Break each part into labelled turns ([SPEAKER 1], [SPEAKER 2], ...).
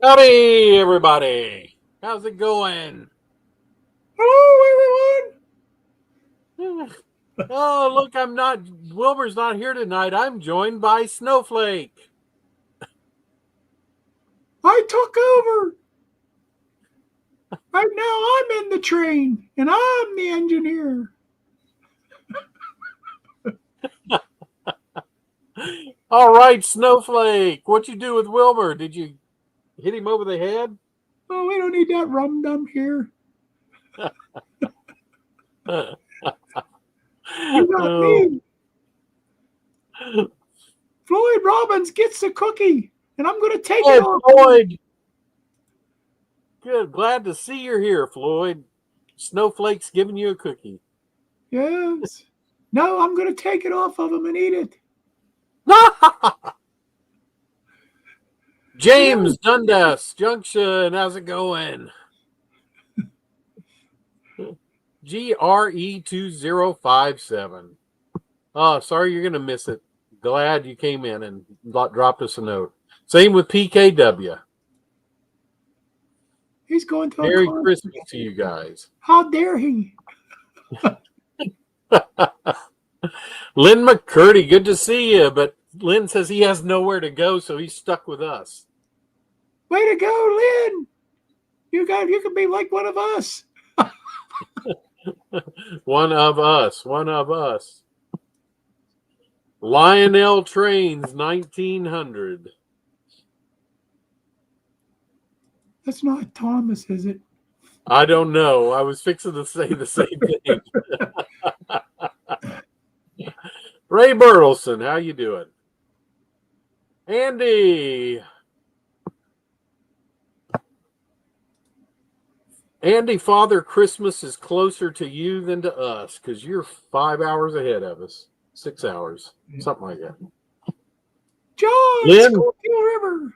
[SPEAKER 1] Howdy, everybody. How's it going?
[SPEAKER 2] Hello,
[SPEAKER 1] Oh, look, Wilbur's not here tonight. I'm joined by Snowflake.
[SPEAKER 2] I took over. Right now, I'm in the train, and I'm the engineer.
[SPEAKER 1] All right, Snowflake. What you do with Wilbur? Did you hit him over the head?
[SPEAKER 2] Oh, we don't need that rum dum here. You got
[SPEAKER 1] Oh,
[SPEAKER 2] me. Floyd Robbins gets the cookie, and I'm going to take it
[SPEAKER 1] hey,
[SPEAKER 2] off.
[SPEAKER 1] Floyd. Good. Glad to see you're here, Floyd. Snowflake's giving you a cookie.
[SPEAKER 2] Yes. No, I'm going to take it off of him and eat it.
[SPEAKER 1] James Dundas Junction. How's it going? GRE2057. Oh, sorry you're going to miss it. Glad you came in and dropped us a note. Same with PKW.
[SPEAKER 2] He's going to a
[SPEAKER 1] Merry
[SPEAKER 2] concert.
[SPEAKER 1] Christmas to you guys.
[SPEAKER 2] How dare he?
[SPEAKER 1] Lynn McCurdy, good to see you, but Lynn says he has nowhere to go, so he's stuck with us.
[SPEAKER 2] Way to go, Lynn. You can be like one of us.
[SPEAKER 1] One of us. One of us. Lionel Trains 1900.
[SPEAKER 2] That's not Thomas, is it?
[SPEAKER 1] I don't know. I was fixing to say the same thing. Ray Burleson, how you doing? Andy. Andy, Father Christmas is closer to you than to us because you're 5 hours ahead of us. 6 hours, something like that.
[SPEAKER 2] John
[SPEAKER 1] Lynn,
[SPEAKER 2] Schuylkill River.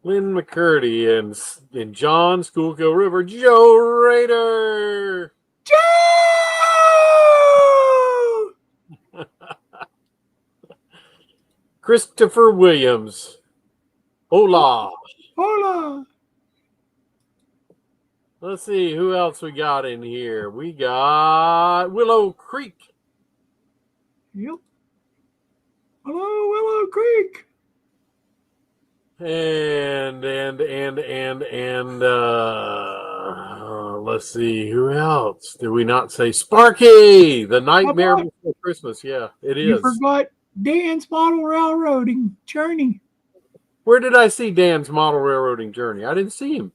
[SPEAKER 1] Lynn McCurdy and John Schuylkill River. Joe Rader.
[SPEAKER 2] Joe!
[SPEAKER 1] Christopher Williams. Hola.
[SPEAKER 2] Hola.
[SPEAKER 1] Let's see who else we got in here. We got Willow Creek.
[SPEAKER 2] Yep. Hello, Willow Creek.
[SPEAKER 1] And let's see who else did we not say? Sparky, the Nightmare Before Christmas. Yeah, it is.
[SPEAKER 2] You forgot Dan's Model Railroading Journey.
[SPEAKER 1] Where did I see Dan's Model Railroading Journey? I didn't see him.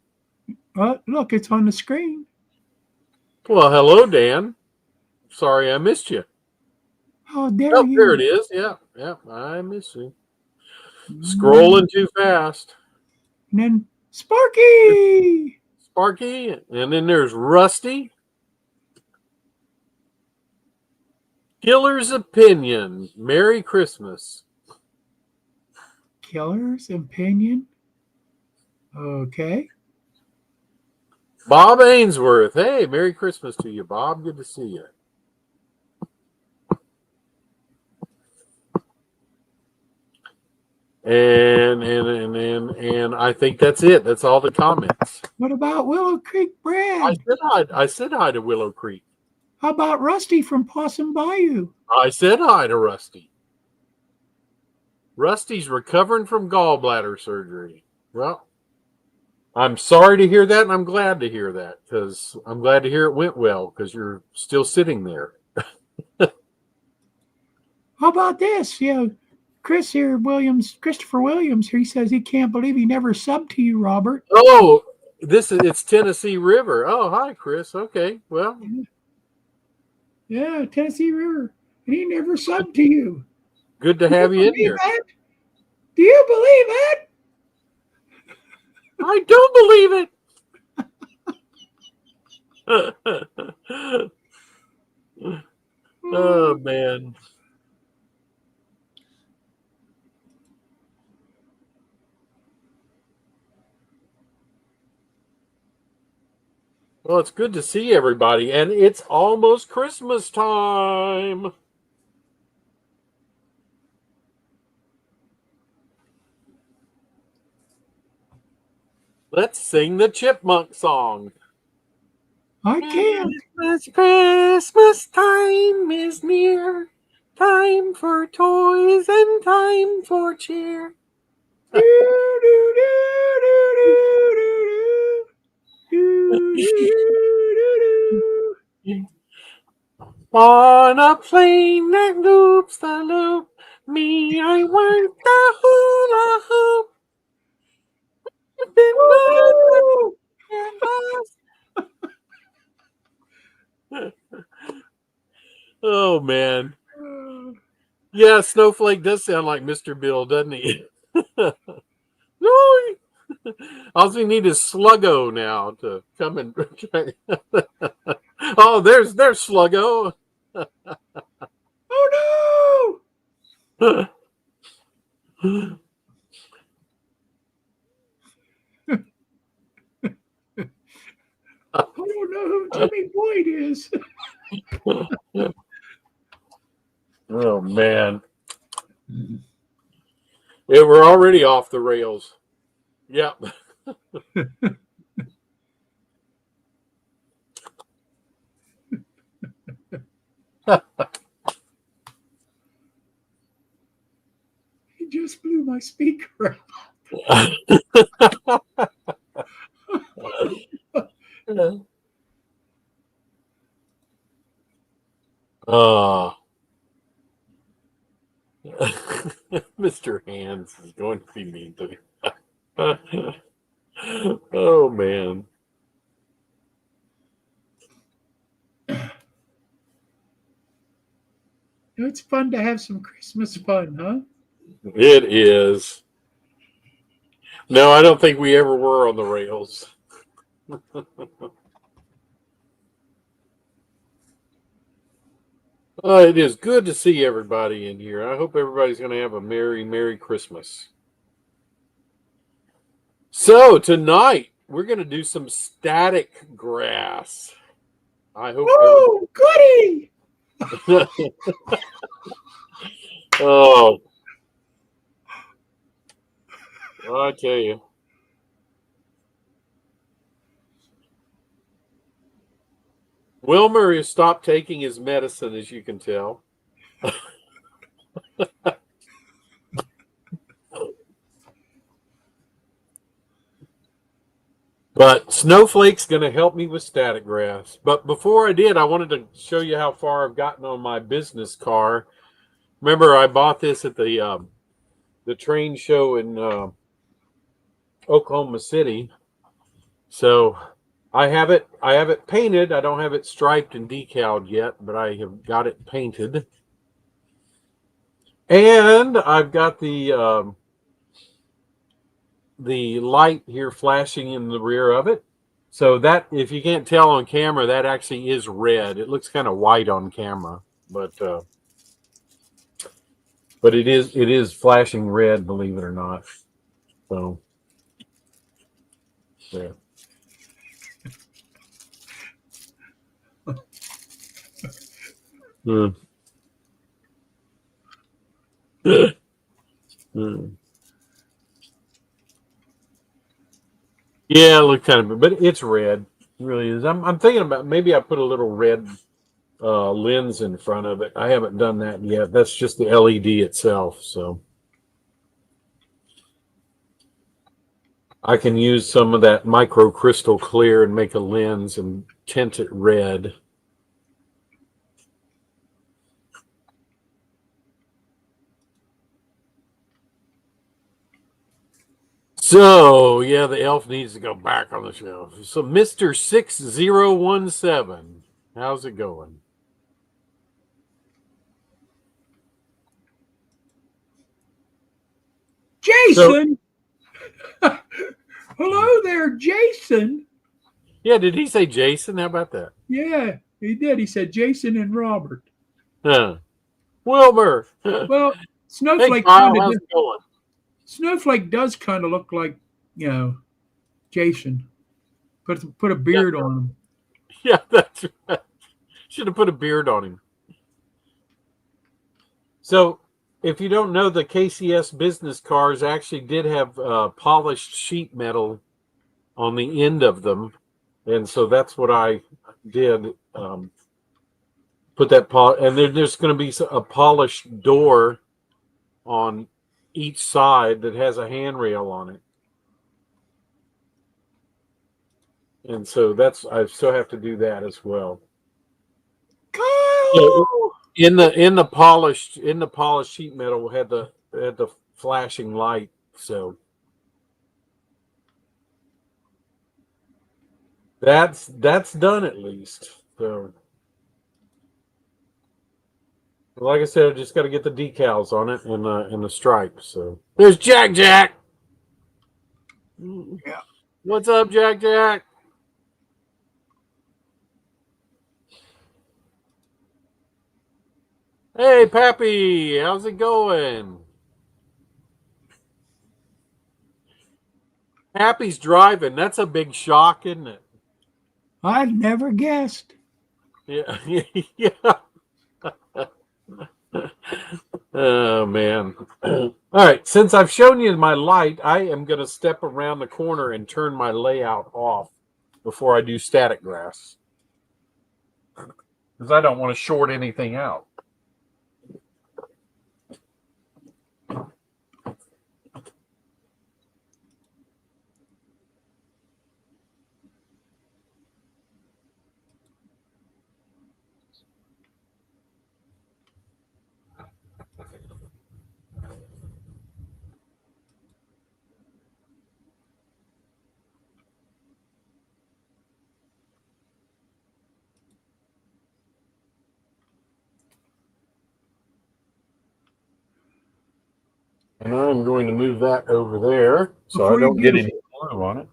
[SPEAKER 2] Look, it's on the screen.
[SPEAKER 1] Well, hello, Dan. Sorry I missed you.
[SPEAKER 2] Oh, there you.
[SPEAKER 1] There it is. Yeah, I missed you. Scrolling too fast.
[SPEAKER 2] And then Sparky.
[SPEAKER 1] And then there's Rusty. Killer's Opinion. Merry Christmas.
[SPEAKER 2] Killer's Opinion. Okay.
[SPEAKER 1] Bob Ainsworth. Hey, Merry Christmas to you, Bob. Good to see you. And I think that's it. That's all the comments.
[SPEAKER 2] What about Willow Creek Brad?
[SPEAKER 1] I said hi to Willow Creek.
[SPEAKER 2] How about Rusty from Possum Bayou?
[SPEAKER 1] I said hi to Rusty. Rusty's recovering from gallbladder surgery. Well, I'm sorry to hear that, and I'm glad to hear that, because I'm glad to hear it went well, because you're still sitting there.
[SPEAKER 2] How about this? Christopher Williams here, he says he can't believe he never subbed to you, Robert.
[SPEAKER 1] Oh, it's Tennessee River. Oh, hi, Chris. Okay, well.
[SPEAKER 2] Yeah, Tennessee River. And he never subbed to you.
[SPEAKER 1] Good to have you in here.
[SPEAKER 2] That? Do you believe it?
[SPEAKER 1] I don't believe it. Oh, man. Well, it's good to see everybody, and it's almost Christmas time. Let's sing the chipmunk song.
[SPEAKER 2] I can't.
[SPEAKER 1] Christmas time is near. Time for toys and time for cheer.
[SPEAKER 2] Do, do, do, do, do, do, do, do,
[SPEAKER 1] On a plane that loops the loop, me, I want the hula hoop. Oh, man.
[SPEAKER 2] do.
[SPEAKER 1] Yeah, Snowflake does sound like Mr. Bill, doesn't he? No. All we need is Sluggo now to come and try. Oh, there's Sluggo.
[SPEAKER 2] Oh no! I don't know who Jimmy Boyd is.
[SPEAKER 1] Oh, man. Yeah, we're already off the rails. Yep.
[SPEAKER 2] He just blew my speaker
[SPEAKER 1] Oh. Mr. Hands is going to be mean to me. Oh, man.
[SPEAKER 2] It's fun to have some Christmas fun, huh?
[SPEAKER 1] It is. No, I don't think we ever were on the rails. It is good to see everybody in here. I hope everybody's going to have a Merry Christmas. So tonight we're going to do some static grass. I hope.
[SPEAKER 2] Oh, goody!
[SPEAKER 1] Oh, I tell you. Wilmer has stopped taking his medicine, as you can tell. But Snowflake's going to help me with static grass. But before I did, I wanted to show you how far I've gotten on my business car. Remember, I bought this at the train show in Oklahoma City. So I have it painted. I don't have it striped and decaled yet, but I have got it painted. And I've got the light here flashing in the rear of it. So that, if you can't tell on camera, that actually is red. It looks kind of white on camera, but it is flashing red, believe it or not. So yeah. Yeah, it looks kind of, but it's red. It really is. I'm thinking about maybe I put a little red lens in front of it. I haven't done that yet. That's just the LED itself. So I can use some of that micro crystal clear and make a lens and tint it red. So, yeah, the elf needs to go back on the shelf. So, Mr. 6017, how's it going?
[SPEAKER 2] Jason! Hello there, Jason.
[SPEAKER 1] Yeah, did he say Jason? How about that?
[SPEAKER 2] Yeah, he did. He said Jason and Robert.
[SPEAKER 1] Huh. Wilbur.
[SPEAKER 2] Well,
[SPEAKER 1] Hey,
[SPEAKER 2] Snowflake
[SPEAKER 1] Kyle,
[SPEAKER 2] kind
[SPEAKER 1] how's
[SPEAKER 2] of
[SPEAKER 1] it going?
[SPEAKER 2] Snowflake does kind of look like, Jason. Put a beard on him.
[SPEAKER 1] Yeah, that's right. Should have put a beard on him. So, if you don't know, the KCS business cars actually did have polished sheet metal on the end of them, and so that's what I did. Put that and there's going to be a polished door on each side that has a handrail on it, and so I still have to do that as well.
[SPEAKER 2] Kyle!
[SPEAKER 1] In the polished sheet metal had the flashing light, so that's done at least. So like I said, I just got to get the decals on it and the stripes. So there's Jack.
[SPEAKER 2] Yeah.
[SPEAKER 1] What's up, Jack? Hey, Pappy, how's it going? Pappy's driving. That's a big shock, isn't it?
[SPEAKER 2] I'd never guessed.
[SPEAKER 1] Yeah, yeah. Oh man. All right, since I've shown you my light, I am going to step around the corner and turn my layout off before I do static grass, because I don't want to short anything out. And I'm going to move that over there so I don't get any glue on it.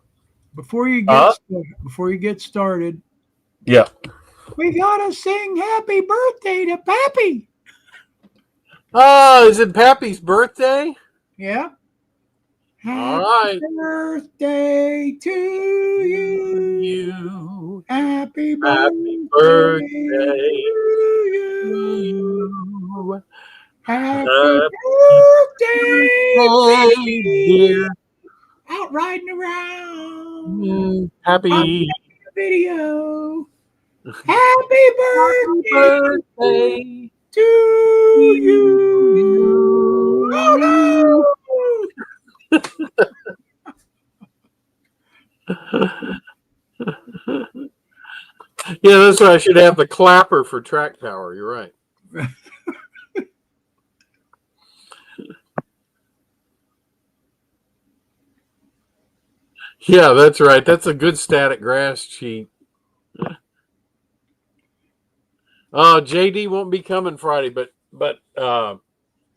[SPEAKER 2] Before you get started,
[SPEAKER 1] yeah,
[SPEAKER 2] we gotta sing "Happy Birthday" to Pappy.
[SPEAKER 1] Oh, is it Pappy's birthday?
[SPEAKER 2] Yeah.
[SPEAKER 1] All right.
[SPEAKER 2] Happy birthday to you. Happy birthday to you. Happy birthday, dear. Out riding around.
[SPEAKER 1] Happy
[SPEAKER 2] video. Happy birthday to you. Oh, no.
[SPEAKER 1] Yeah, that's why I should have the clapper for track power. You're right. Yeah, that's right. That's a good static grass sheet. Oh, JD won't be coming Friday, but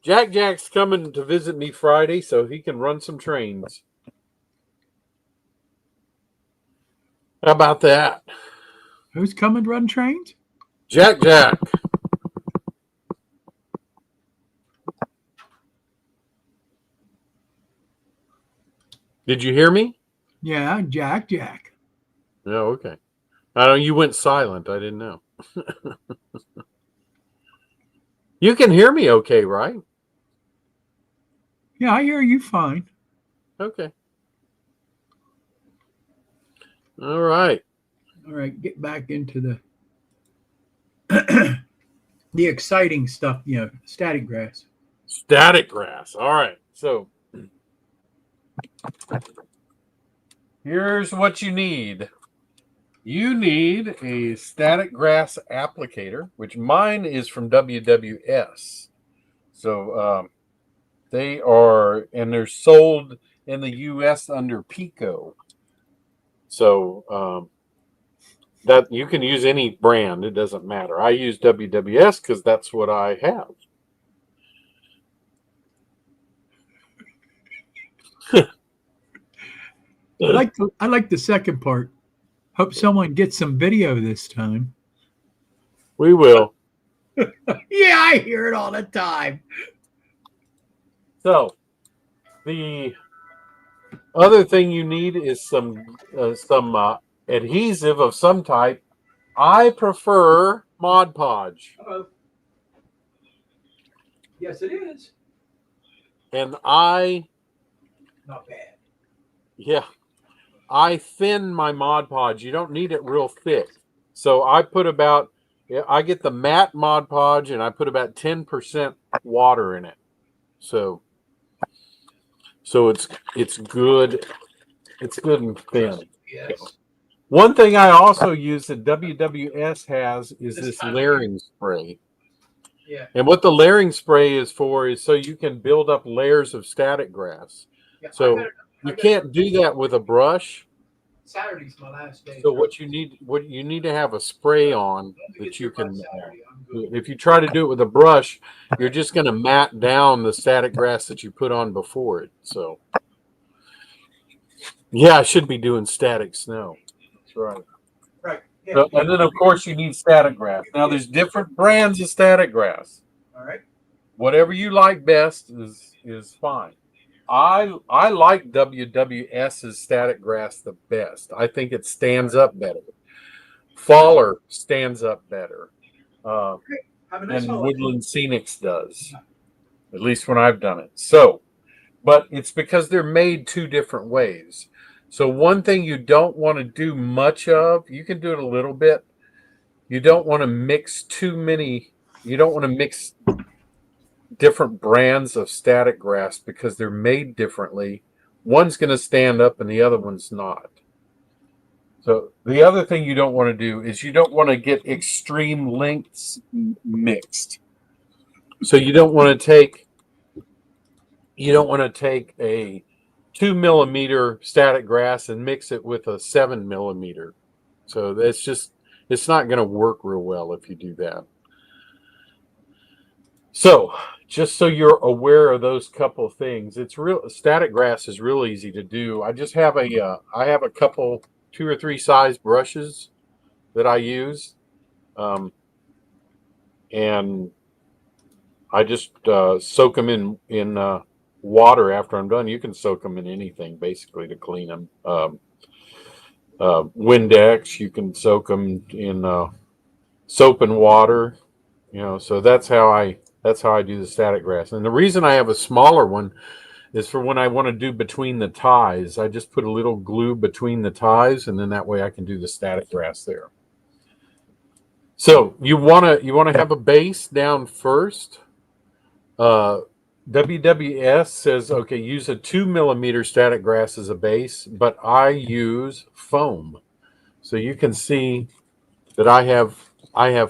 [SPEAKER 1] Jack's coming to visit me Friday, so he can run some trains. How about that?
[SPEAKER 2] Who's coming to run trains?
[SPEAKER 1] Jack. Did you hear me?
[SPEAKER 2] Yeah, Jack.
[SPEAKER 1] Oh, okay. I don't. You went silent. I didn't know. You can hear me okay, right?
[SPEAKER 2] Yeah, I hear you fine.
[SPEAKER 1] Okay. All right.
[SPEAKER 2] All right, get back into the the exciting stuff, static grass.
[SPEAKER 1] Static grass. All right. So here's what you need. You need a static grass applicator, which mine is from WWS. So they're sold in the U.S. under Pico. So that you can use any brand; it doesn't matter. I use WWS because that's what I have.
[SPEAKER 2] I like the second part. Hope someone gets some video this time.
[SPEAKER 1] We will.
[SPEAKER 2] Yeah, I hear it all the time.
[SPEAKER 1] So the other thing you need is some adhesive of some type. I prefer Mod Podge.
[SPEAKER 2] Uh-oh. Yes, it is.
[SPEAKER 1] And
[SPEAKER 2] not bad.
[SPEAKER 1] Yeah. I thin my Mod Podge. You don't need it real thick. So I put about, I get the matte Mod Podge and I put about 10% water in it. So it's good. It's good and thin.
[SPEAKER 2] Yes.
[SPEAKER 1] One thing I also use that WWS has is this layering spray.
[SPEAKER 2] Yeah.
[SPEAKER 1] And what the layering spray is for is so you can build up layers of static grass.
[SPEAKER 2] Yeah,
[SPEAKER 1] So you can't do that with a brush.
[SPEAKER 2] Saturday's my last day.
[SPEAKER 1] So what you need to have a spray on that you can. If you try to do it with a brush, you're just going to mat down the static grass that you put on before it. So yeah, I should be doing static snow. That's right.
[SPEAKER 2] Right. Yeah.
[SPEAKER 1] And then of course you need static grass. Now there's different brands of static grass.
[SPEAKER 2] All right.
[SPEAKER 1] Whatever you like best is fine. I like WWS's static grass the best. I think it stands up better. Faller stands up better. And Woodland Scenics does. At least when I've done it. So, but it's because they're made two different ways. So one thing you don't want to do much of, you can do it a little bit. You don't want to mix too many. You don't want to mix different brands of static grass because they're made differently. One's going to stand up and the other one's not. So the other thing you don't want to do is you don't want to get extreme lengths mixed. So you don't want to take a 2 millimeter static grass and mix it with a 7 millimeter. So it's not going to work real well if you do that. So just so you're aware of those couple of things, static grass is real easy to do. I just have I have a couple 2 or 3 size brushes that I use, and I just soak them in water after I'm done. You can soak them in anything basically to clean them. Windex, you can soak them in soap and water. So that's how I do the static grass. And the reason I have a smaller one is for when I want to do between the ties. I just put a little glue between the ties, and then that way I can do the static grass there. So you want to have a base down first. WWS says, okay, use a 2 millimeter static grass as a base, but I use foam. So you can see that I have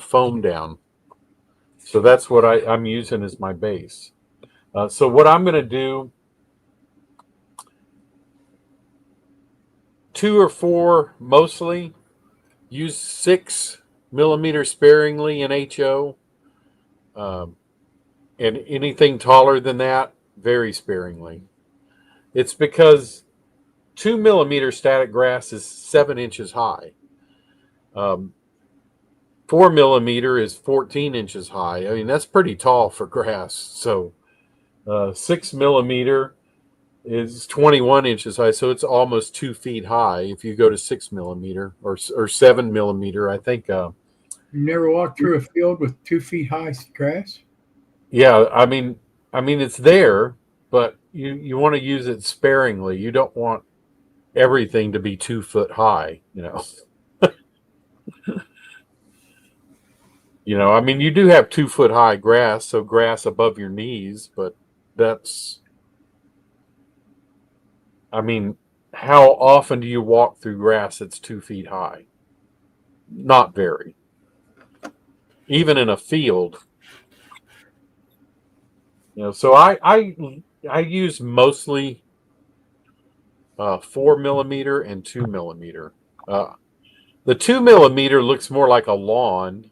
[SPEAKER 1] foam down. So that's what I'm using as my base. So what I'm going to do, 2 or 4 mostly, use 6 millimeter sparingly in HO. And anything taller than that, very sparingly. It's because 2 millimeter static grass is 7 inches high. 4 millimeter is 14 inches high. I mean, that's pretty tall for grass. So 6 millimeter is 21 inches high. So it's almost 2 feet high if you go to 6 millimeter or 7 millimeter. I think.
[SPEAKER 2] You never walked through a field with 2 feet high grass?
[SPEAKER 1] Yeah, I mean it's there, but you want to use it sparingly. You don't want everything to be 2 foot high, I mean, you do have 2 foot high grass, so grass above your knees, but how often do you walk through grass that's 2 feet high? Not very. Even in a field. So I use mostly 4 millimeter and 2 millimeter. The 2 millimeter looks more like a lawn,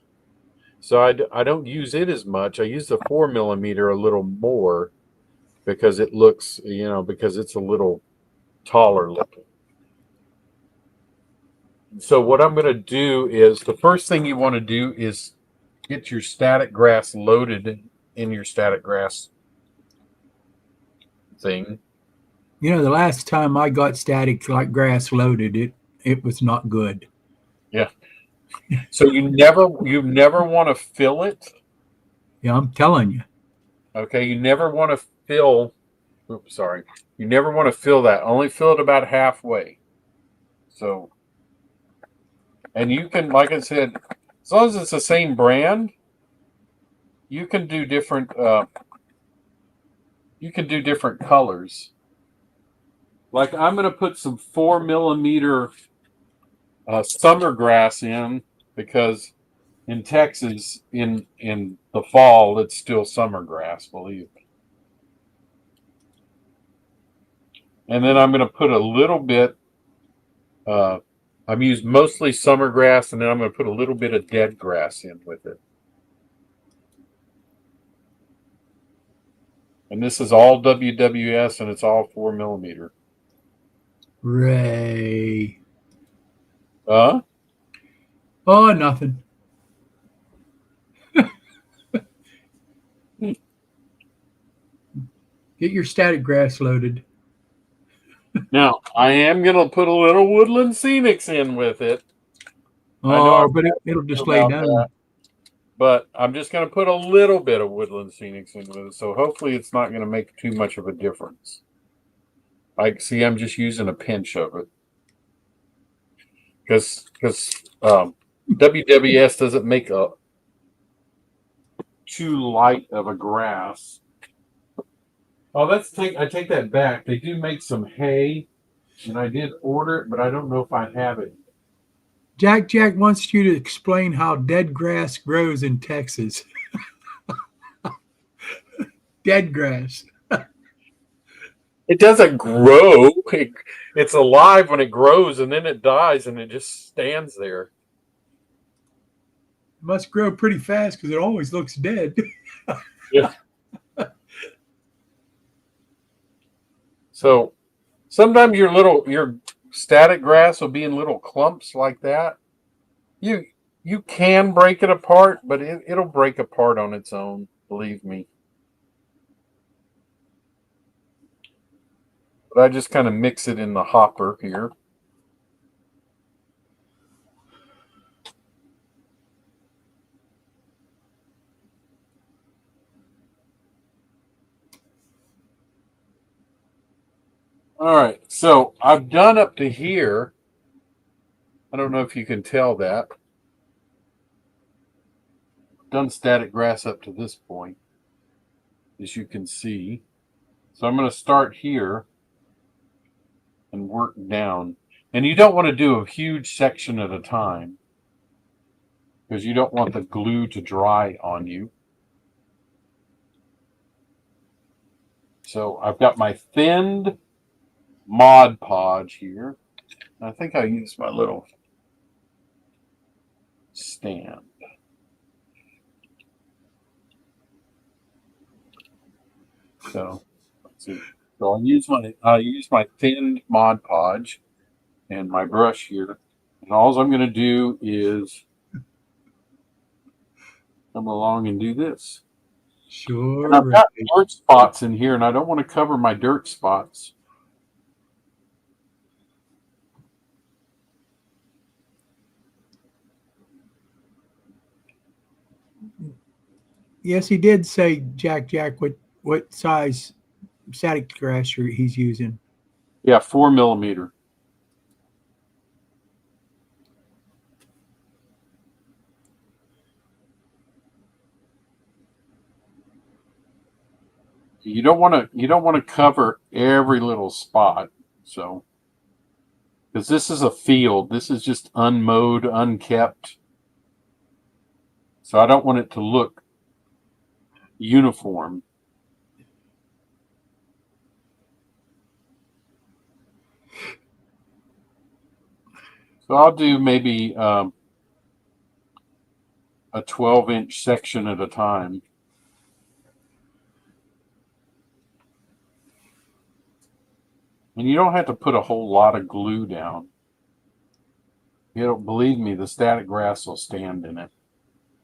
[SPEAKER 1] so I don't use it as much. I use the 4 millimeter a little more because it looks, because it's a little taller looking. So what I'm going to do is, the first thing you want to do is get your static grass loaded in your static grass thing.
[SPEAKER 2] The last time I got static like grass loaded, it was not good.
[SPEAKER 1] Yeah. So you never want to fill it.
[SPEAKER 2] Yeah, I'm telling you.
[SPEAKER 1] Okay, you never want to fill. Oops, sorry. You never want to fill that. Only fill it about halfway. So, and you can, like I said, as long as it's the same brand, you can do different. You can do different colors. Like I'm going to put some 4 millimeter summer grass in because in Texas in the fall it's still summer grass, believe me. And then I'm going to put a little bit. I've used mostly summer grass, and then I'm going to put a little bit of dead grass in with it. And this is all WWS, and it's all 4 millimeter.
[SPEAKER 2] Ray.
[SPEAKER 1] Oh,
[SPEAKER 2] nothing. Get your static grass loaded.
[SPEAKER 1] now I am going to put a little Woodland Scenics in with it.
[SPEAKER 2] Oh, but it'll just lay down.
[SPEAKER 1] That, but I'm just going to put a little bit of Woodland Scenics in with it, so hopefully it's not going to make too much of a difference. I see. I'm just using a pinch of it because WWS doesn't make a too light of a grass. Oh, I take that back. They do make some hay, and I did order it, but I don't know if I have it.
[SPEAKER 2] Jack wants you to explain how dead grass grows in Texas. Dead grass.
[SPEAKER 1] It doesn't grow. It's alive when it grows, and then it dies, and it just stands there.
[SPEAKER 2] It must grow pretty fast because it always looks dead.
[SPEAKER 1] Yeah. So sometimes your static grass will be in little clumps like that. You can break it apart, but it'll break apart on its own, believe me. But I just kind of mix it in the hopper here. All right, so I've done up to here. I don't know if you can tell that. I've done static grass up to this point, as you can see. So I'm going to start here and work down. And you don't want to do a huge section at a time because you don't want the glue to dry on you. So I've got my thinned Mod Podge here. I think I used my little stand. So let's see. So I use my thinned Mod Podge and my brush here. And all I'm going to do is come along and do this.
[SPEAKER 2] Sure.
[SPEAKER 1] And I've got dirt spots in here, and I don't want to cover my dirt spots.
[SPEAKER 2] Yes, he did say, Jack, what size static grass he's using.
[SPEAKER 1] Yeah, 4 millimeter. You don't want to cover every little spot. So, because this is a field, this is just unmowed, unkept. So I don't want it to look uniform. So I'll do maybe a 12-inch section at a time. And you don't have to put a whole lot of glue down. You don't believe me, the static grass will stand in it.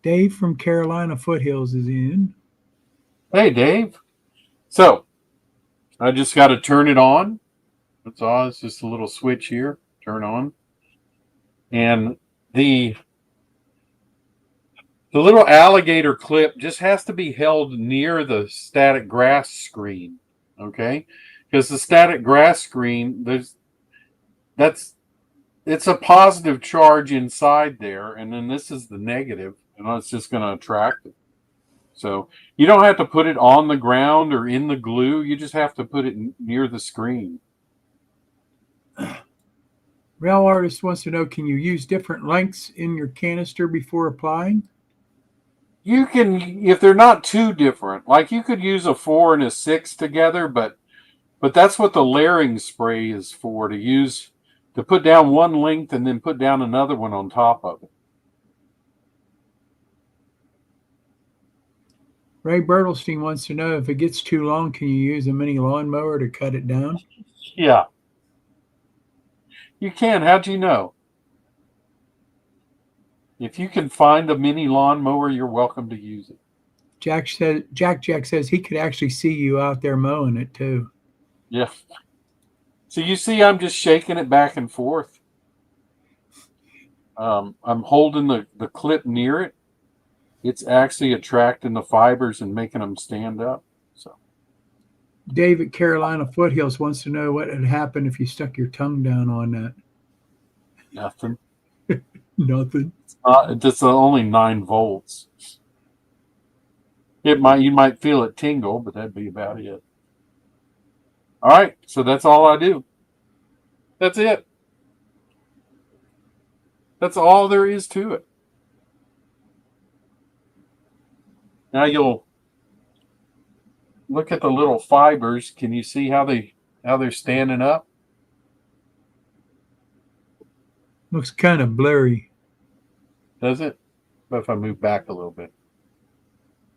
[SPEAKER 2] Dave from Carolina Foothills is in.
[SPEAKER 1] Hey, Dave. So I just got to turn it on. That's all. It's just a little switch here. Turn on. And the little alligator clip just has to be held near the static grass screen. Okay? Because the static grass screen, it's a positive charge inside there, and then this is the negative, and it's just going to attract it. So you don't have to put it on the ground or in the glue. You just have to put it near the screen.
[SPEAKER 2] Rail Artist wants to know, can you use different lengths in your canister before applying?
[SPEAKER 1] You can, if they're not too different, like you could use a 4 and a 6 together, but that's what the layering spray is for, to use to put down one length and then put down another one on top of it.
[SPEAKER 2] Ray Bertelstein wants to know, if it gets too long, can you use a mini lawnmower to cut it down?
[SPEAKER 1] Yeah. You can. How'd you know? If you can find a mini lawnmower, you're welcome to use it.
[SPEAKER 2] Jack says he could actually see you out there mowing it too.
[SPEAKER 1] Yeah. So you see, I'm just shaking it back and forth. I'm holding the clip near it. It's actually attracting the fibers and making them stand up. So
[SPEAKER 2] David Carolina Foothills wants to know what had happened if you stuck your tongue down on that.
[SPEAKER 1] nothing.
[SPEAKER 2] Nothing.
[SPEAKER 1] It's only 9 volts. You might feel it tingle, but that'd be about it. All right, so that's all I do. That's it. That's all there is to it. Now you'll look at the little fibers. Can you see how they're standing up?
[SPEAKER 2] Looks kind of blurry.
[SPEAKER 1] Does it? What if I move back a little bit?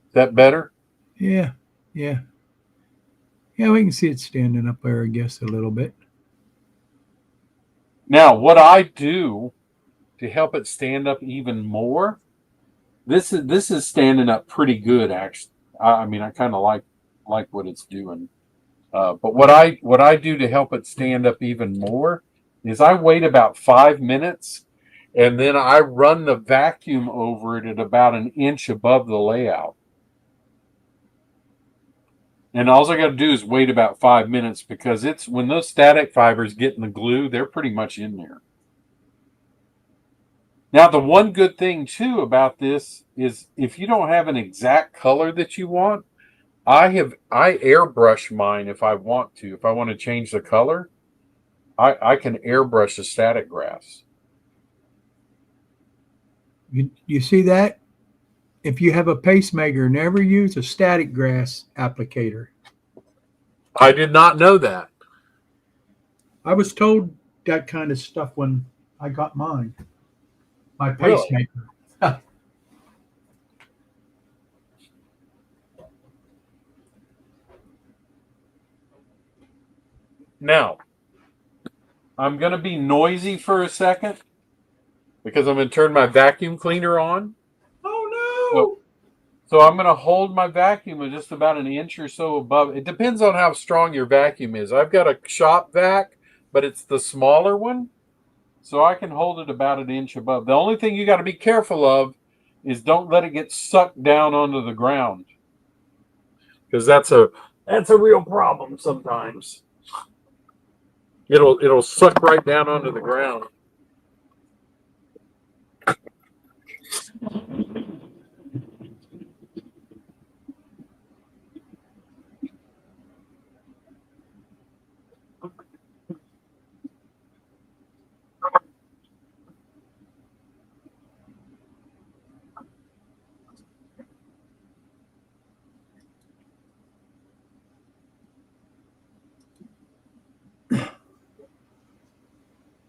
[SPEAKER 1] Is that better?
[SPEAKER 2] Yeah. Yeah, we can see it standing up there, I guess, a little bit.
[SPEAKER 1] Now, what I do to help it stand up even more, this is standing up pretty good, actually. I mean, I kind of like what it's doing. But what I do to help it stand up even more is I wait about 5 minutes, and then I run the vacuum over it at about an inch above the layout. And all I got to do is wait about 5 minutes, because it's when those static fibers get in the glue, they're pretty much in there. Now, the one good thing too about this is if you don't have an exact color that you want, I airbrush mine if I want to. If I want to change the color, I can airbrush the static grass.
[SPEAKER 2] You see that? If you have a pacemaker, never use a static grass applicator.
[SPEAKER 1] I did not know that.
[SPEAKER 2] I was told that kind of stuff when I got mine. My
[SPEAKER 1] Really?
[SPEAKER 2] pacemaker.
[SPEAKER 1] Now, I'm going to be noisy for a second because I'm going to turn my vacuum cleaner on.
[SPEAKER 2] Oh
[SPEAKER 1] So I'm going to hold my vacuum at just about an inch or so above. It depends on how strong your vacuum is. I've got a shop vac, but it's the smaller one, so I can hold it about an inch above. The only thing you got to be careful of is don't let it get sucked down onto the ground, because that's a real problem sometimes. It'll suck right down onto the ground.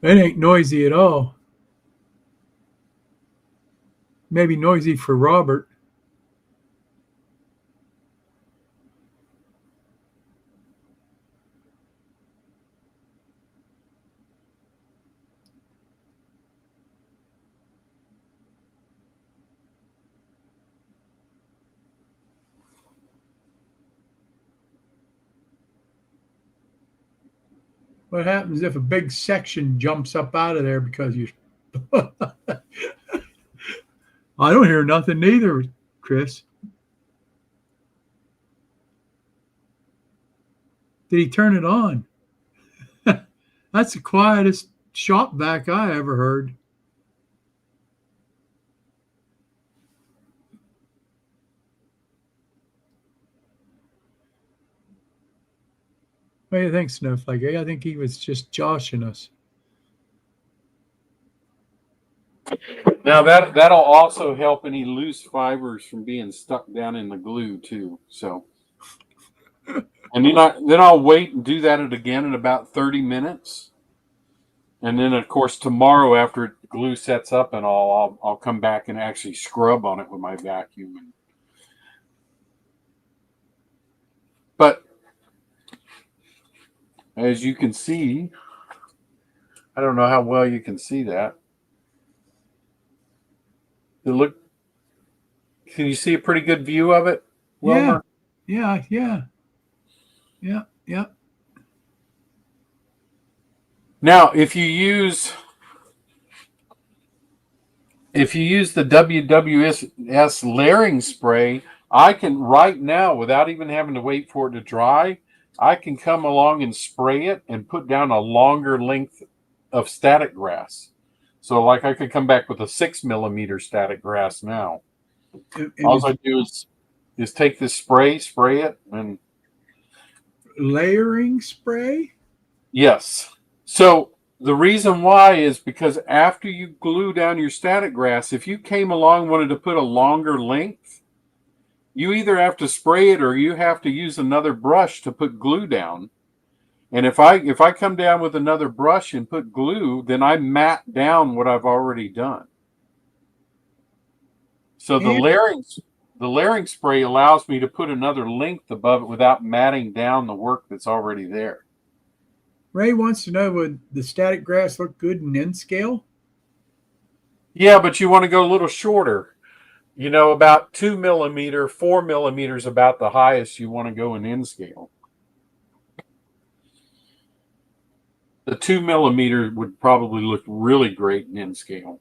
[SPEAKER 2] It ain't noisy at all. Maybe noisy for Robert. What happens if a big section jumps up out of there because you... I don't hear nothing neither, Chris. Did he turn it on? That's the quietest shop vac I ever heard. What do you think, Snowflake? I think he was just joshing us.
[SPEAKER 1] Now that'll also help any loose fibers from being stuck down in the glue too. So, and then I'll wait and do that again in about 30 minutes. And then of course tomorrow after glue sets up and all, I'll come back and actually scrub on it with my vacuum. But as you can see, I don't know how well you can see that. Can you see a pretty good view of it, Wilmer?
[SPEAKER 2] Yeah.
[SPEAKER 1] Now, if you use the WWS layering spray, I can right now, without even having to wait for it to dry, I can come along and spray it and put down a longer length of static grass. So like I could come back with a 6 millimeter static grass now. All I do is take this spray it, and
[SPEAKER 2] layering spray?
[SPEAKER 1] yes. So the reason why is because after you glue down your static grass, if you came along and wanted to put a longer length, you either have to spray it or you have to use another brush to put glue down. And if I come down with another brush and put glue, then I mat down what I've already done. So the layering spray allows me to put another length above it without matting down the work that's already there.
[SPEAKER 2] Ray wants to know, would the static grass look good in N scale?
[SPEAKER 1] Yeah, but you want to go a little shorter. You know, about 2 millimeter, 4 millimeters about the highest you want to go in N scale. The 2 millimeter would probably look really great in N scale.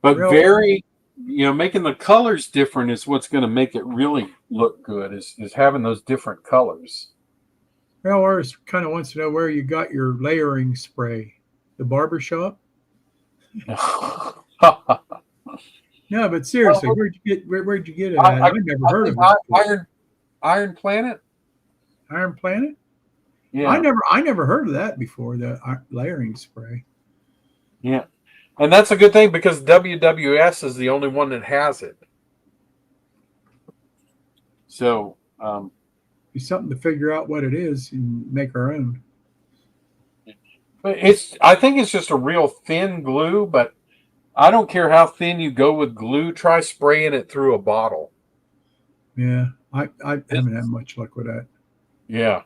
[SPEAKER 1] But making the colors different is what's going to make it really look good, is having those different colors.
[SPEAKER 2] Well, Oris kind of wants to know where you got your layering spray. The barber shop? No, but seriously, where'd you get it at? I've never heard of it.
[SPEAKER 1] Iron Planet?
[SPEAKER 2] Iron Planet?
[SPEAKER 1] Yeah.
[SPEAKER 2] I never heard of that before, the layering spray.
[SPEAKER 1] Yeah. And that's a good thing because WWS is the only one that has it. So,
[SPEAKER 2] Be something to figure out what it is and make our own.
[SPEAKER 1] I think it's just a real thin glue, but I don't care how thin you go with glue. Try spraying it through a bottle.
[SPEAKER 2] Yeah, I haven't had much luck with that.
[SPEAKER 1] Yeah,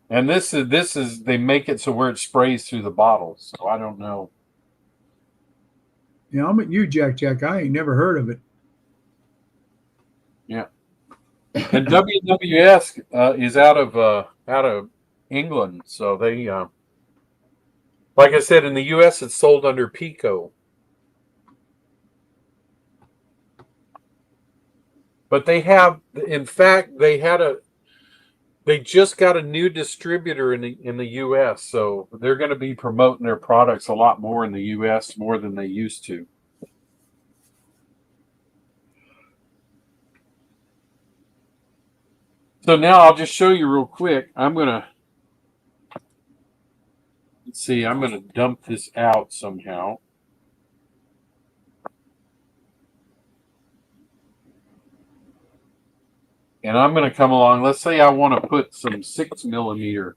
[SPEAKER 1] and this is they make it so where it sprays through the bottle. So I don't know.
[SPEAKER 2] Yeah, I'm at you, Jack. I ain't never heard of it.
[SPEAKER 1] Yeah, and WWS is out of England, so they like I said, in the U.S. it's sold under Pico. But they just got a new distributor in the U.S., so they're going to be promoting their products a lot more in the U.S. more than they used to. So now I'll just show you real quick. I'm going to dump this out somehow. And I'm going to come along. Let's say I want to put some 6 millimeter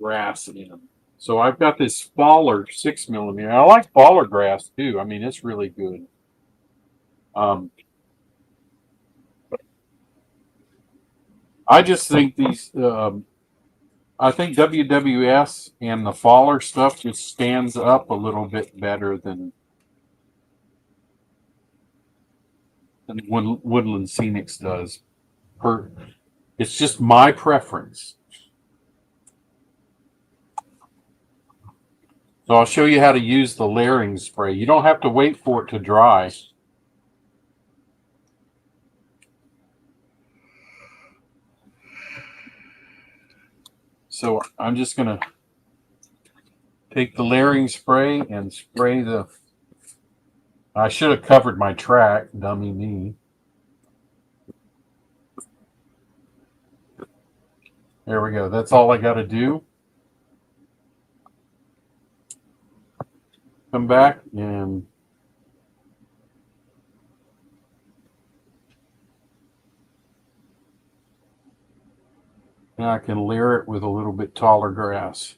[SPEAKER 1] grass in. So I've got this Faller 6 millimeter. I like Faller grass too. I mean, it's really good. I just think I think WWS and the Faller stuff just stands up a little bit better than Woodland Scenics does. It's just my preference. So I'll show you how to use the layering spray. You don't have to wait for it to dry. So I'm just going to take the layering spray and spray the. I should have covered my track, dummy me. There we go. That's all I got to do. Come back and now I can layer it with a little bit taller grass.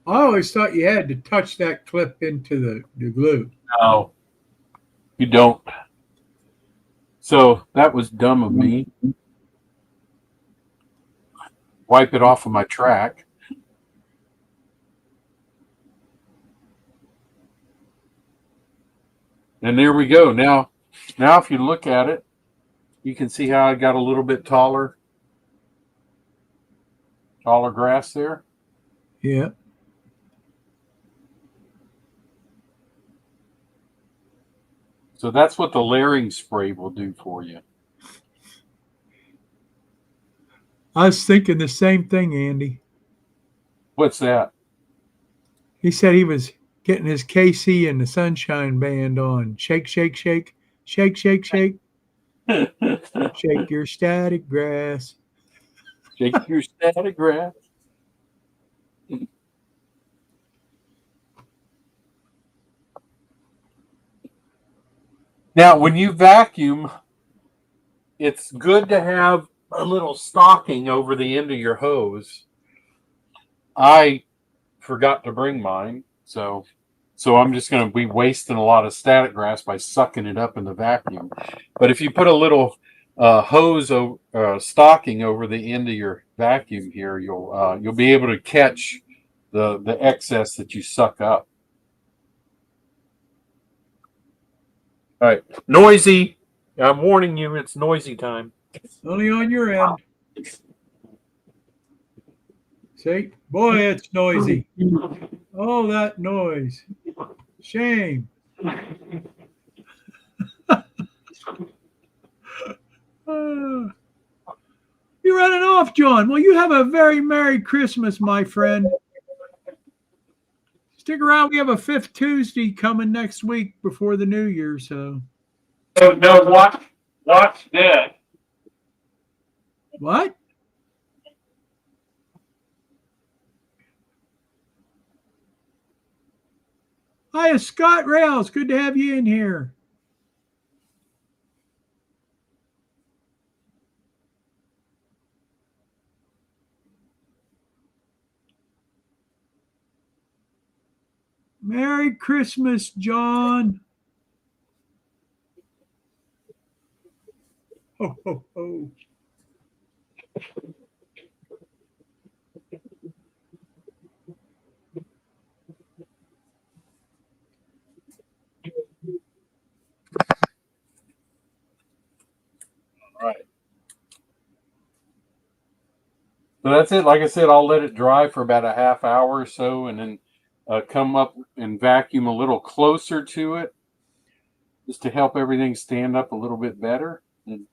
[SPEAKER 2] I always thought you had to touch that clip into the glue.
[SPEAKER 1] No, you don't. So that was dumb of me. Wipe it off of my track. And there we go. Now if you look at it, you can see how I got a little bit taller grass there.
[SPEAKER 2] Yeah.
[SPEAKER 1] So that's what the layering spray will do for you.
[SPEAKER 2] I was thinking the same thing, Andy.
[SPEAKER 1] What's that?
[SPEAKER 2] He said he was getting his KC and the Sunshine Band on. Shake, shake, shake, shake, shake, shake. Shake your static grass.
[SPEAKER 1] Shake your static grass. Now, when you vacuum, it's good to have a little stocking over the end of your hose. I forgot to bring mine, so I'm just going to be wasting a lot of static grass by sucking it up in the vacuum. But if you put a little hose stocking over the end of your vacuum here, you'll be able to catch the excess that you suck up. All right, noisy. I'm warning you, it's noisy time.
[SPEAKER 2] Only on your end. See? Boy, it's noisy. Oh, that noise. Shame. You're running off, John. Well, you have a very Merry Christmas, my friend. Stick around. We have a fifth Tuesday coming next week before the New Year. So
[SPEAKER 1] No, watch this.
[SPEAKER 2] what? Hi, Scott Rails. Good to have you in here. Merry Christmas, John. Ho, ho, ho.
[SPEAKER 1] All right. So that's it. Like I said, I'll let it dry for about a half hour or so, and then come up and vacuum a little closer to it, just to help everything stand up a little bit better. And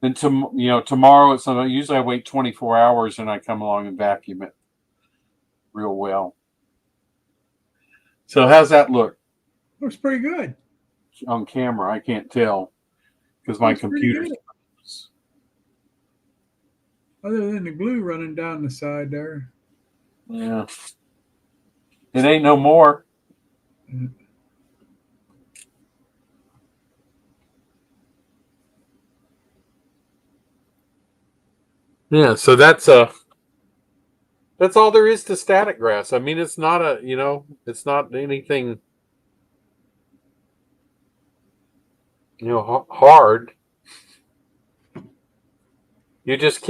[SPEAKER 1] then tomorrow, usually I wait 24 hours and I come along and vacuum it real well. So how's that look?
[SPEAKER 2] Looks pretty good.
[SPEAKER 1] On camera, I can't tell because my computer's.
[SPEAKER 2] Other than the glue running down the side there.
[SPEAKER 1] Yeah. It ain't no more. Yeah, so that's all there is to static grass. I mean, it's not it's not anything hard. You just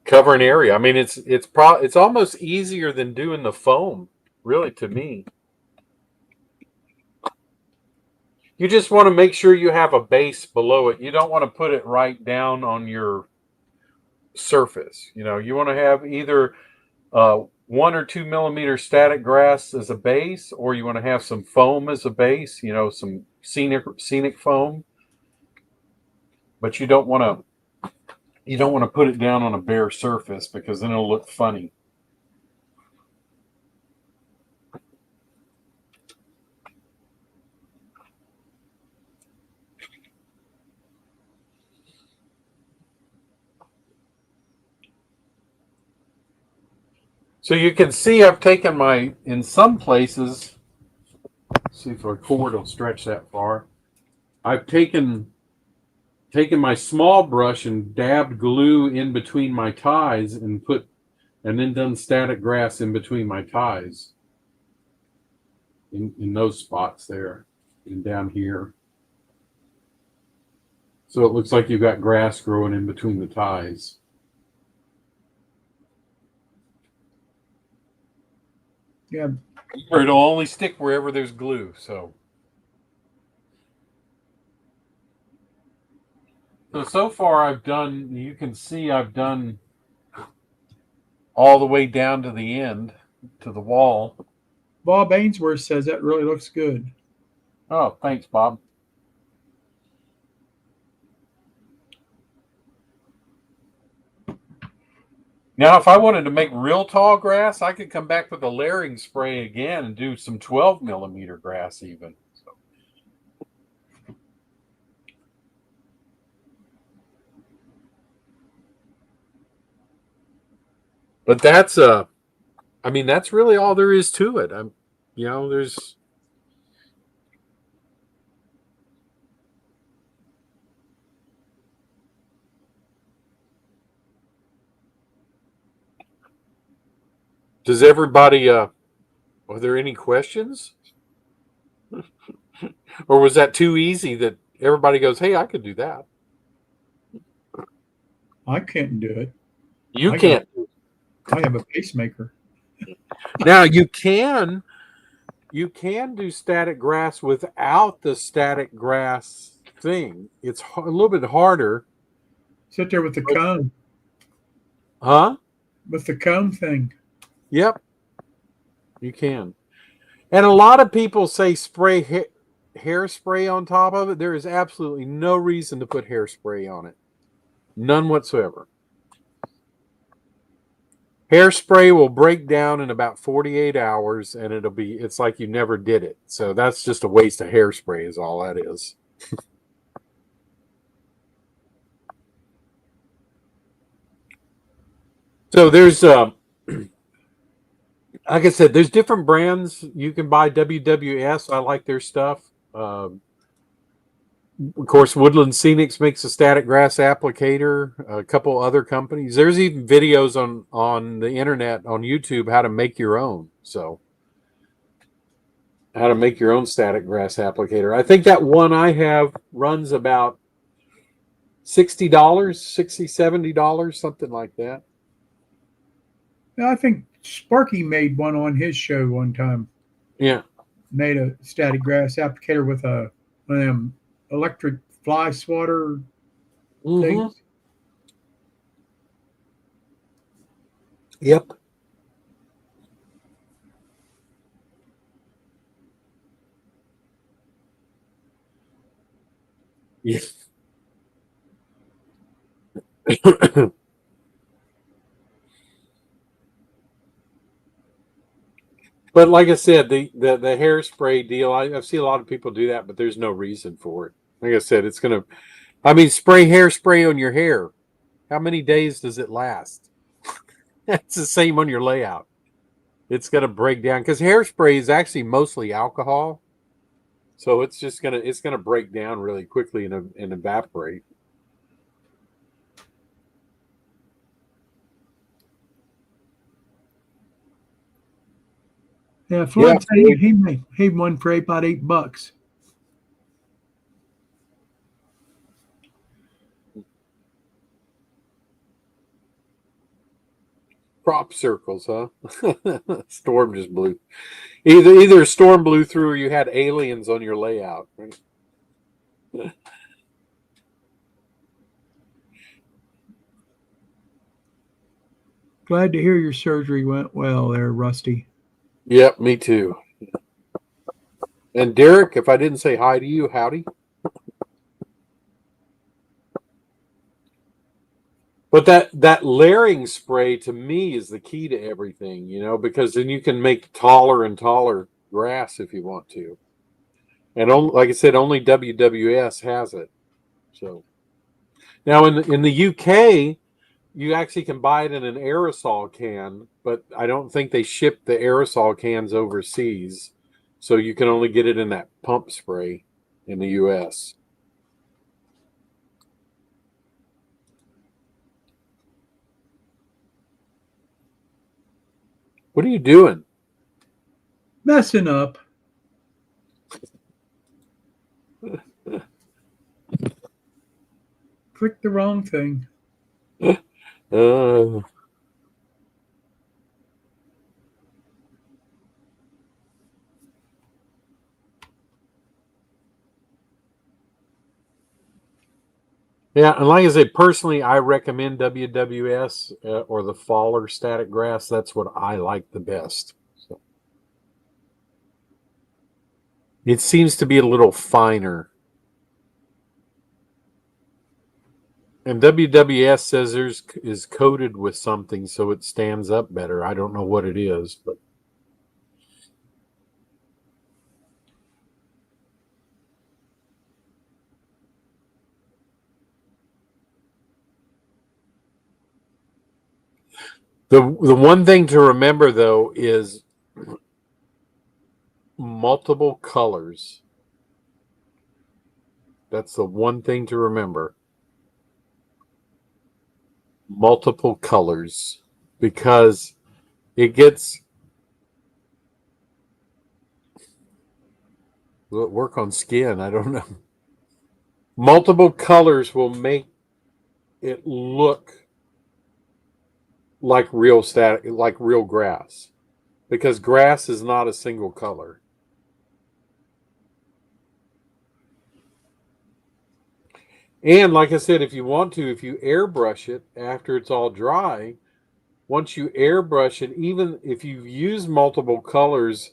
[SPEAKER 1] cover an area. I mean, it's almost easier than doing the foam, really, to me. You just want to make sure you have a base below it. You don't want to put it right down on your surface. You want to have either 1 or 2 millimeter static grass as a base, or you want to have some foam as a base. Some scenic foam, but you don't want to put it down on a bare surface because then it'll look funny. So you can see I've taken in some places, let's see if our cord will stretch that far. I've taken my small brush and dabbed glue in between my ties and then done static grass in between my ties. In those spots there and down here. So it looks like you've got grass growing in between the ties.
[SPEAKER 2] Yeah.
[SPEAKER 1] Or it'll only stick wherever there's glue. So far you can see I've done all the way down to the end, to the wall.
[SPEAKER 2] Bob Ainsworth says that really looks good.
[SPEAKER 1] Oh, thanks, Bob. Now, if I wanted to make real tall grass, I could come back with a layering spray again and do some 12 millimeter grass even. But that's really all there is to it. There's Does everybody are there any questions? Or was that too easy that everybody goes, "Hey, I could do that"?
[SPEAKER 2] I can't do it.
[SPEAKER 1] You can't.
[SPEAKER 2] I have a pacemaker.
[SPEAKER 1] Now you can do static grass without the static grass thing. It's a little bit harder.
[SPEAKER 2] Sit there with the comb.
[SPEAKER 1] Huh?
[SPEAKER 2] With the comb thing.
[SPEAKER 1] Yep. You can. And a lot of people say spray hairspray on top of it. There is absolutely no reason to put hairspray on it. None whatsoever. Hairspray will break down in about 48 hours and it's like you never did it. So that's just a waste of hairspray is all that is. So there's like I said, there's different brands. You can buy WWS. I like their stuff. Of course, Woodland Scenics makes a static grass applicator. A couple other companies. There's even videos on the internet on YouTube how to make your own. So, how to make your own static grass applicator. I think that one I have runs about $60, $70, something like that.
[SPEAKER 2] Yeah, I think Sparky made one on his show one time.
[SPEAKER 1] Yeah.
[SPEAKER 2] Made a static grass applicator with one of them electric fly swatter things.
[SPEAKER 1] Yep. Yes. But like I said, the hairspray deal, I've seen a lot of people do that, but there's no reason for it. Like I said, spray hairspray on your hair. How many days does it last? It's the same on your layout. It's going to break down because hairspray is actually mostly alcohol. So it's going to break down really quickly and evaporate.
[SPEAKER 2] Yeah, Floyd said he made one for about $8.
[SPEAKER 1] Crop circles, huh? Storm just blew. Either a storm blew through or you had aliens on your layout. Right?
[SPEAKER 2] Glad to hear your surgery went well there, Rusty.
[SPEAKER 1] Yep, me too. And Derek, if I didn't say hi to you, howdy. But that layering spray to me is the key to everything, because then you can make taller and taller grass if you want to. And like I said, only WWS has it. So now in the UK, you actually can buy it in an aerosol can, but I don't think they ship the aerosol cans overseas. So you can only get it in that pump spray in the US. What are you doing?
[SPEAKER 2] Messing up. Clicked the wrong thing.
[SPEAKER 1] Uh, yeah, and like I said, personally, I recommend WWS or the Faller static grass. That's what I like the best. So it seems to be a little finer. And WWS says theirs is coated with something so it stands up better. I don't know what it is, but the one thing to remember though is multiple colors. That's the one thing to remember. Multiple colors, because it gets work on skin. I don't know. Multiple colors will make it look like real static, like real grass, because grass is not a single color. And like I said, if you want to, if you airbrush it after it's all dry, once you airbrush it, even if you use multiple colors,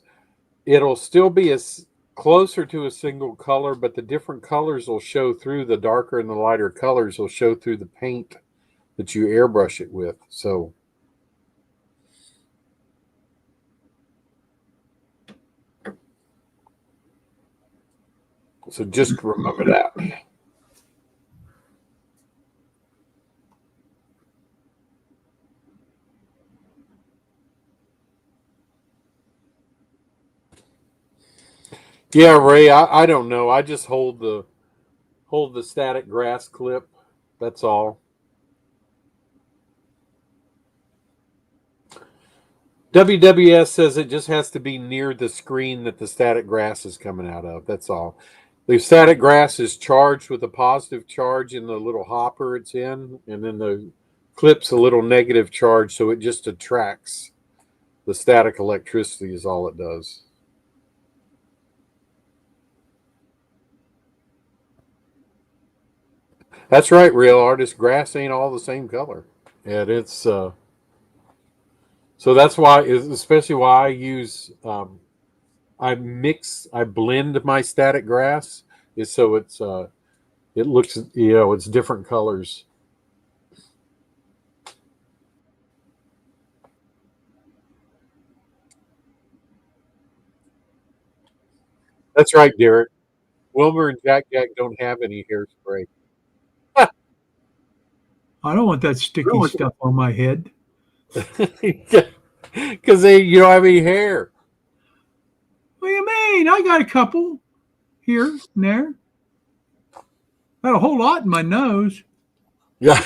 [SPEAKER 1] it'll still be as closer to a single color, but the different colors will show through. The darker and the lighter colors will show through the paint that you airbrush it with. So just remember that. Yeah, Ray, I don't know. I just hold the static grass clip. That's all. WWS says it just has to be near the screen that the static grass is coming out of. That's all. The static grass is charged with a positive charge in the little hopper it's in, and then the clip's a little negative charge, so it just attracts the static electricity is all it does. That's right, real artist. Grass ain't all the same color. And it's so that's why, especially why I blend my static grass is so it looks, it's different colors. That's right, Derek. Wilmer and Jack Jack don't have any hairspray.
[SPEAKER 2] I don't want that sticky
[SPEAKER 1] Really?
[SPEAKER 2] stuff on my head.
[SPEAKER 1] Because you don't have any hair.
[SPEAKER 2] What do you mean? I got a couple here and there. Got a whole lot in my nose.
[SPEAKER 1] Yeah.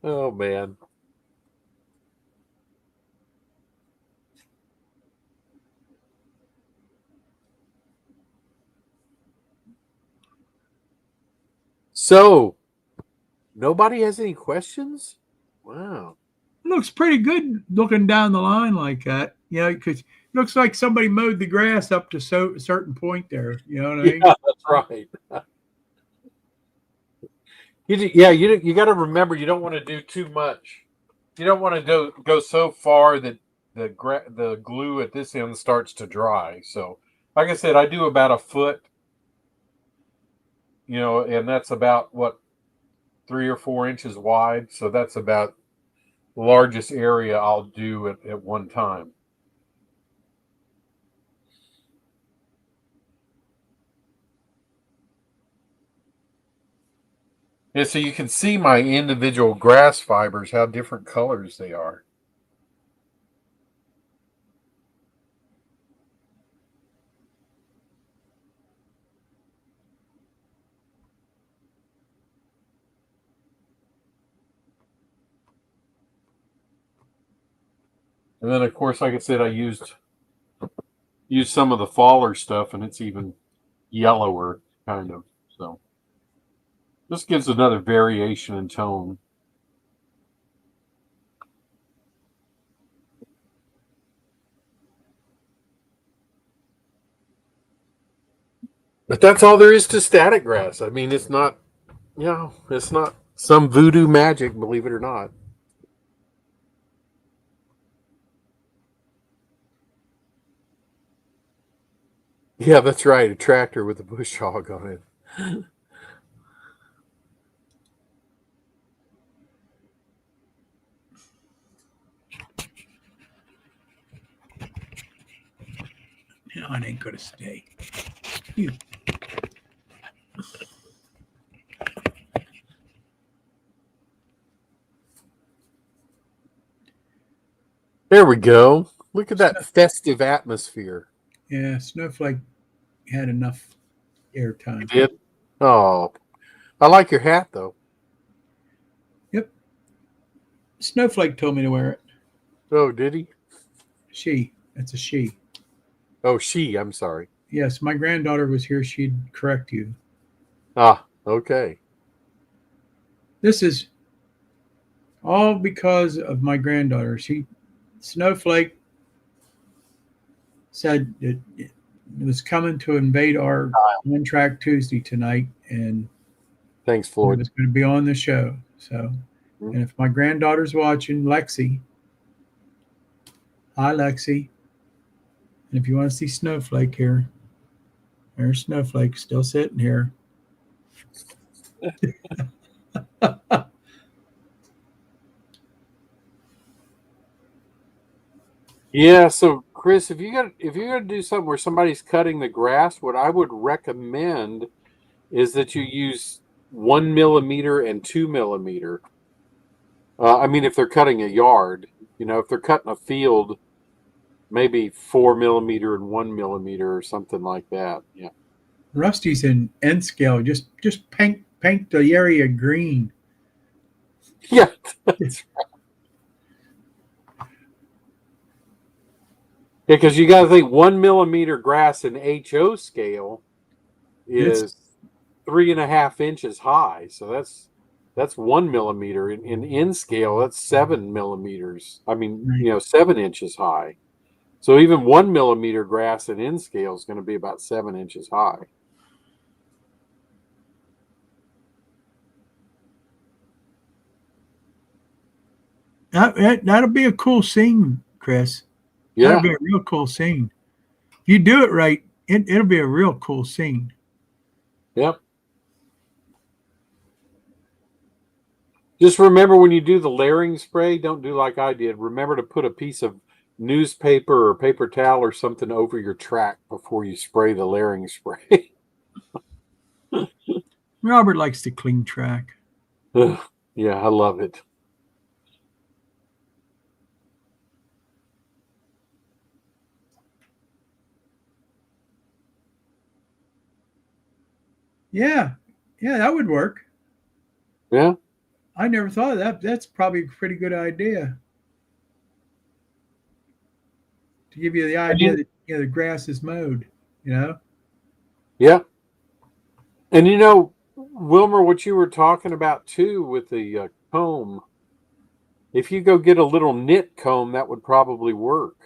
[SPEAKER 1] Oh man. So nobody has any questions? Wow.
[SPEAKER 2] Looks pretty good looking down the line like that. Because it looks like somebody mowed the grass up to a certain point there. You know what I mean?
[SPEAKER 1] Yeah, that's right. You got to remember you don't want to do too much. You don't want to go so far that the glue at this end starts to dry. So, like I said, I do about a foot, and that's about what 3 or 4 inches wide. So that's about the largest area I'll do at one time. Yeah, so you can see my individual grass fibers, how different colors they are. And then, of course, like I said, I used some of the faller stuff, and it's even yellower, kind of. So this gives another variation in tone. But that's all there is to static grass. I mean, it's not, it's not some voodoo magic, believe it or not. Yeah, that's right. A tractor with a bush hog on it.
[SPEAKER 2] No, it ain't gonna stay. You.
[SPEAKER 1] There we go. Look at that festive atmosphere.
[SPEAKER 2] Yeah, Snowflake had enough airtime.
[SPEAKER 1] You did? Oh, I like your hat, though.
[SPEAKER 2] Yep. Snowflake told me to wear it.
[SPEAKER 1] Oh, did he?
[SPEAKER 2] She. That's a she.
[SPEAKER 1] Oh, she. I'm sorry.
[SPEAKER 2] Yes, my granddaughter was here. She'd correct you.
[SPEAKER 1] Ah, okay.
[SPEAKER 2] This is all because of my granddaughter. Snowflake said it was coming to invade our One Track Tuesday tonight, and
[SPEAKER 1] Thanks,
[SPEAKER 2] it
[SPEAKER 1] Floyd.
[SPEAKER 2] was going to be on the show. So, and if my granddaughter's watching, Lexi, hi Lexi, and if you want to see Snowflake here, there's Snowflake still sitting here.
[SPEAKER 1] Yeah, so Chris, if you're gonna do something where somebody's cutting the grass, what I would recommend is that you use 1 millimeter and 2 millimeter. I mean, if they're cutting a yard, if they're cutting a field, maybe 4 millimeter and 1 millimeter or something like that. Yeah.
[SPEAKER 2] Rusty's in N scale. Just paint the area green.
[SPEAKER 1] Yeah. That's right. Yeah, because you got to think 1 millimeter grass in HO scale is 3.5 inches high. So that's 1 millimeter in N scale. That's 7 millimeters. I mean,
[SPEAKER 2] Right.
[SPEAKER 1] 7 inches high. So even 1 millimeter grass in N scale is going to be about 7 inches high.
[SPEAKER 2] That'll be a cool scene, Chris.
[SPEAKER 1] Yeah.
[SPEAKER 2] That'll be a real cool scene. If you do it right, it'll be a real cool scene.
[SPEAKER 1] Yep. Just remember when you do the layering spray, don't do like I did. Remember to put a piece of newspaper or paper towel or something over your track before you spray the layering spray.
[SPEAKER 2] Robert likes to clean track.
[SPEAKER 1] Yeah, I love it.
[SPEAKER 2] Yeah, that would work.
[SPEAKER 1] Yeah.
[SPEAKER 2] I never thought of that. That's probably a pretty good idea. To give you the idea that the grass is mowed,
[SPEAKER 1] Yeah. And Wilmer, what you were talking about too with the comb, if you go get a little knit comb, that would probably work.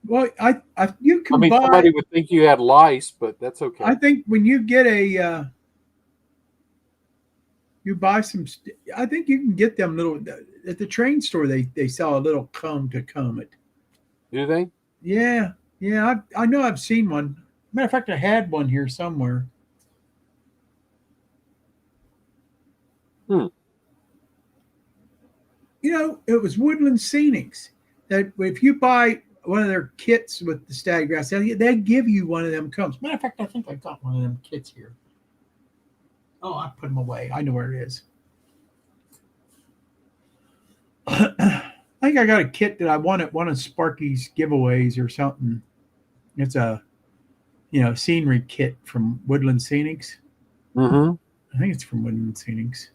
[SPEAKER 2] Well, you
[SPEAKER 1] I
[SPEAKER 2] can
[SPEAKER 1] mean,
[SPEAKER 2] buy.
[SPEAKER 1] somebody would think you had lice, but that's okay.
[SPEAKER 2] I think when you get you buy some. I think you can get them little at the train store. They sell a little comb to comb it.
[SPEAKER 1] Do they?
[SPEAKER 2] Yeah, yeah. I know I've seen one. Matter of fact, I had one here somewhere.
[SPEAKER 1] Hmm.
[SPEAKER 2] You know, it was Woodland Scenics that if you buy one of their kits with the stag grass, they give you one of them combs. Matter of fact, I think I got one of them kits here. Oh, I put them away. I know where it is. I think I got a kit that I won at one of Sparky's giveaways or something. It's a scenery kit from Woodland Scenics.
[SPEAKER 1] Mm-hmm.
[SPEAKER 2] I think it's from Woodland Scenics.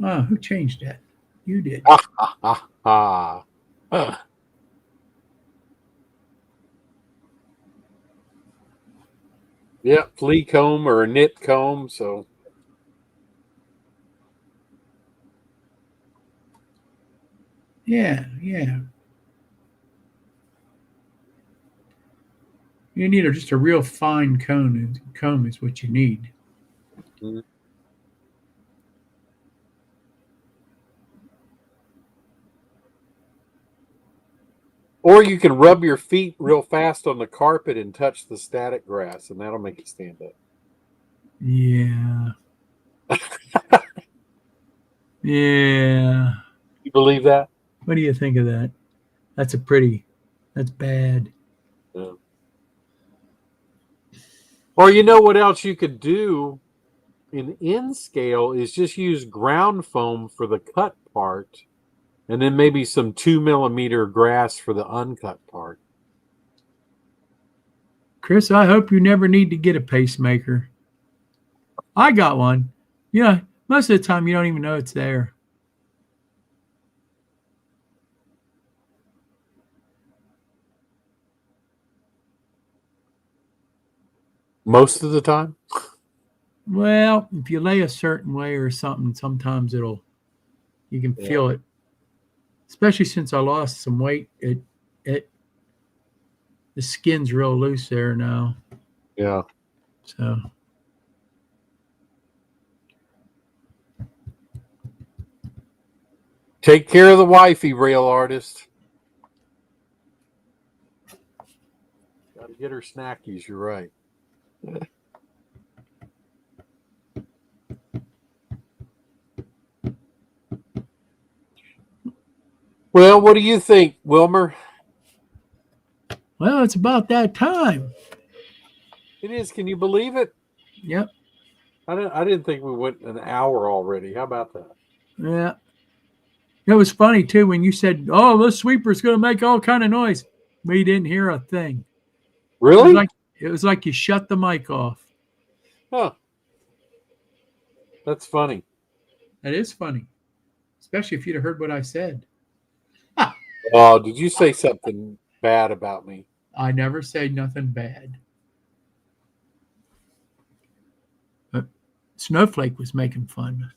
[SPEAKER 2] Oh, who changed that? You did.
[SPEAKER 1] Ah. Yeah, flea comb or a knit comb. So
[SPEAKER 2] Yeah, yeah. You need just a real fine comb is what you need.
[SPEAKER 1] mm. Or you can rub your feet real fast on the carpet and touch the static grass, and that'll make you stand up.
[SPEAKER 2] Yeah. Yeah.
[SPEAKER 1] You believe that?
[SPEAKER 2] What do you think of that? That's that's bad.
[SPEAKER 1] Yeah. Or you know what else you could do in scale is just use ground foam for the cut part, and then maybe some 2 millimeter grass for the uncut part.
[SPEAKER 2] Chris, I hope you never need to get a pacemaker. I got one. Yeah, most of the time you don't even know it's there.
[SPEAKER 1] Most of the time.
[SPEAKER 2] Well, if you lay a certain way or something, sometimes you can feel it. Especially since I lost some weight, the skin's real loose there now.
[SPEAKER 1] Yeah.
[SPEAKER 2] So
[SPEAKER 1] Take care of the wifey, rail artist. Got to get her snackies. You're right. Well, what do you think, Wilmer?
[SPEAKER 2] well, it's about that time.
[SPEAKER 1] It is. Can you believe it?
[SPEAKER 2] Yep.
[SPEAKER 1] I didn't think we went an hour already. How about that?
[SPEAKER 2] Yeah. It was funny too when you said, "Oh, this sweeper's going to make all kind of noise." We didn't hear a thing.
[SPEAKER 1] Really?
[SPEAKER 2] It was like you shut the mic off.
[SPEAKER 1] Huh. That's funny.
[SPEAKER 2] That is funny, especially if you'd have heard what I said.
[SPEAKER 1] Oh, did you say something bad about me?
[SPEAKER 2] I never say nothing bad. But Snowflake was making fun.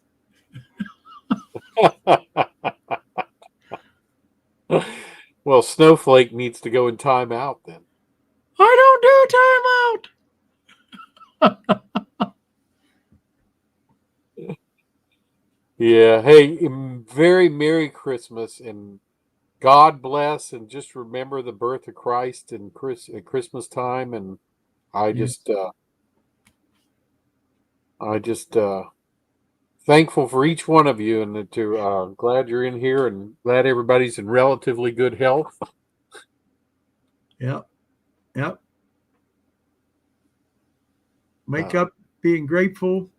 [SPEAKER 1] Well, Snowflake needs to go in timeout then.
[SPEAKER 2] I don't do timeout.
[SPEAKER 1] Yeah. Hey, very Merry Christmas and God bless, and just remember the birth of Christ and at Christmas time. And I
[SPEAKER 2] Yes.
[SPEAKER 1] just thankful for each one of you, and glad you're in here, and glad everybody's in relatively good health.
[SPEAKER 2] Yep. Yep. Wake up being grateful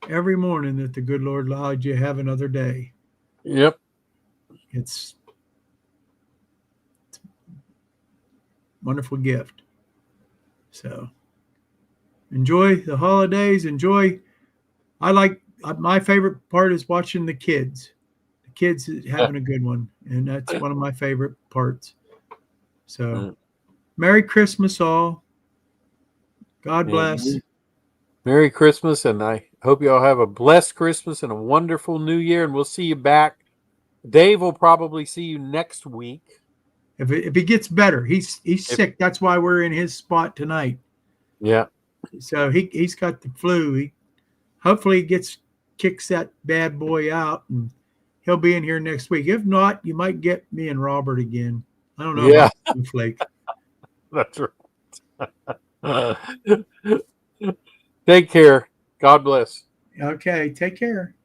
[SPEAKER 2] every morning that the good Lord allowed you to have another day.
[SPEAKER 1] Yep.
[SPEAKER 2] It's a wonderful gift. So enjoy the holidays. My favorite part is watching the kids. The kids having a good one, and that's one of my favorite parts. So Merry Christmas all. God bless.
[SPEAKER 1] Merry Christmas, and I hope you all have a blessed Christmas and a wonderful New Year, and we'll see you back Dave will probably see you next week.
[SPEAKER 2] If he gets better, he's sick. That's why we're in his spot tonight.
[SPEAKER 1] Yeah.
[SPEAKER 2] So he's got the flu. Hopefully he kicks that bad boy out, and he'll be in here next week. If not, you might get me and Robert again. I don't know
[SPEAKER 1] Yeah.
[SPEAKER 2] about Snowflake.
[SPEAKER 1] That's right. Take care. God bless.
[SPEAKER 2] Okay, take care.